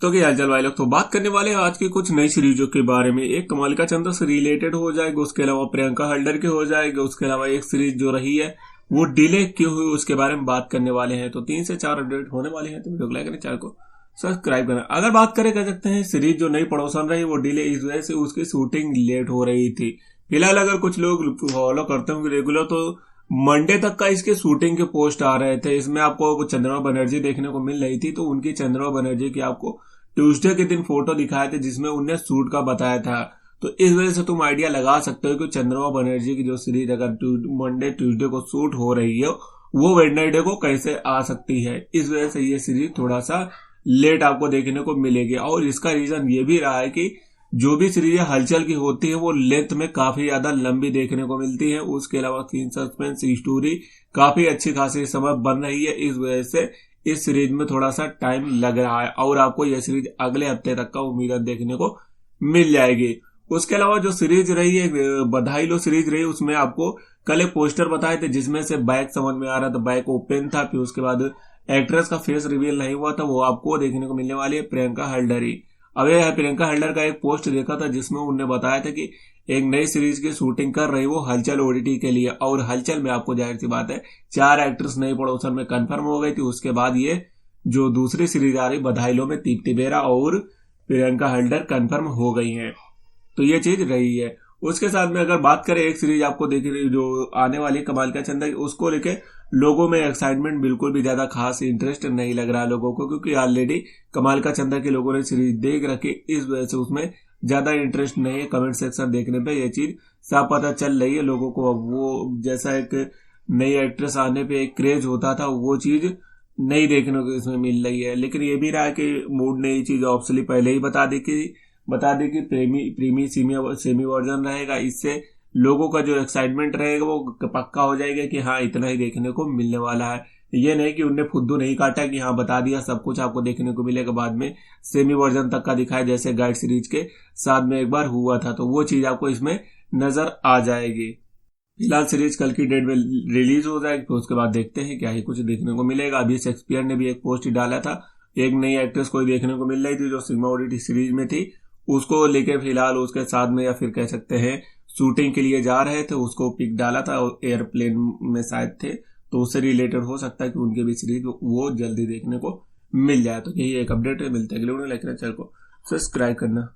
तो क्या हालचाल भाई लोग, तो बात करने वाले हैं आज की कुछ नई सीरीजों के बारे में। एक कमालिका चंद्र से रिलेटेड हो जाएगा, उसके अलावा प्रियंका हल्डर के हो जाएगा, उसके अलावा एक सीरीज जो रही है वो डिले क्यों हुई उसके बारे में बात करने वाले हैं। तो 3 से 4 अपडेट होने वाले हैं, तो वीडियो को लाइक करें, चैनल को सब्सक्राइब करना। अगर बात करें कह सकते हैं सीरीज जो नई पड़ोसन रही वो डिले इस वजह से उसकी शूटिंग लेट हो रही थी। फिलहाल अगर कुछ लोग फॉलो करते होंगे रेगुलर तो मंडे तक का इसके शूटिंग के पोस्ट आ रहे थे। इसमें आपको चंद्रमा बनर्जी देखने को मिल रही थी, तो उनकी चंद्रमा बनर्जी की आपको ट्यूसडे के दिन फोटो दिखाए थे जिसमें उनने शूट का बताया था। तो इस वजह से तुम आइडिया लगा सकते हो कि चंद्रमा बनर्जी की जो सीरीज अगर मंडे ट्यूसडे को शूट हो रही है वो वेडनेसडे को कैसे आ सकती है। इस वजह से ये सीरीज थोड़ा सा लेट आपको देखने को मिलेगी। और इसका रीजन ये भी रहा है कि जो भी सीरीज हलचल की होती है वो लेंथ में काफी ज्यादा लंबी देखने को मिलती है। उसके अलावा सीन सस्पेंस स्टोरी काफी अच्छी खासी समय बन रही है। इस वजह से इस सीरीज में थोड़ा सा टाइम लग रहा है और आपको यह सीरीज अगले हफ्ते तक का उम्मीद देखने को मिल जाएगी। उसके अलावा जो सीरीज रही है बधाई लो सीरीज रही, उसमें आपको कल एक पोस्टर बताए थे जिसमें से बैक समझ में आ रहा था, बैक ओपन था। फिर उसके बाद एक्ट्रेस का फेस रिवील नहीं हुआ था, वो आपको देखने को मिलने वाली है प्रियंका हल्डर ही। अब यह प्रियंका हल्डर का एक पोस्ट देखा था जिसमें उन्होंने बताया था कि एक नई सीरीज की शूटिंग कर रही वो हलचल ओडीटी के लिए। और हलचल में आपको जाहिर सी बात है 4 एक्ट्रेस नई पड़ोसन में कंफर्म हो गई थी। उसके बाद ये जो दूसरी सीरीज आ रही बधाई लो में दीप्ति बेरा और प्रियंका हल्डर कंफर्म हो गई हैं। तो ये चीज रही है। उसके साथ में अगर बात करें एक सीरीज आपको देख रही जो आने वाली कमाल का चंदा, उसको लेके लोगों में एक्साइटमेंट बिल्कुल भी ज्यादा खास इंटरेस्ट नहीं लग रहा लोगों को, क्योंकि ऑलरेडी कमाल का चंदा के लोगों ने सीरीज देख रखी। इस वजह से उसमें ज्यादा इंटरेस्ट नहीं है। कमेंट सेक्शन देखने पे ये चीज साफ पता चल रही है लोगों को। अब वो जैसा एक नई एक्ट्रेस आने पे एक क्रेज होता था वो चीज नहीं देखने को इसमें मिल रही है। लेकिन ये भी रहा है कि मूड ने ये चीज ऑब्वियसली पहले ही बता दी कि प्रीमी सेमी वर्जन रहेगा। इससे लोगों का जो एक्साइटमेंट रहेगा वो पक्का हो जाएगा कि हाँ इतना ही देखने को मिलने वाला है। ये नहीं कि उनने फुद्दू नहीं काटा कि हाँ बता दिया सब कुछ आपको देखने को मिलेगा, बाद में सेमी वर्जन तक का दिखाया जैसे गाइड सीरीज के साथ में एक बार हुआ था। तो वो चीज आपको इसमें नजर आ जाएगी। फिलहाल सीरीज कल की डेट में रिलीज हो जाएगी, फिर उसके बाद देखते हैं क्या ही कुछ देखने को मिलेगा। अभी शेक्सपियर ने भी एक पोस्ट डाला था, एक नई एक्ट्रेस को देखने को मिल रही थी जो सिग्मा ओडीटी सीरीज में थी, उसको लेके फिलहाल उसके साथ में या फिर कह सकते हैं शूटिंग के लिए जा रहे थे, उसको पिक डाला था एयरप्लेन में शायद थे। तो उससे रिलेटेड हो सकता है कि उनके भी सीरीज वो जल्दी देखने को मिल जाए। तो यही एक अपडेट है, मिलते हैं अगले वीडियो में। लाइक करना, चैनल को सब्सक्राइब करना।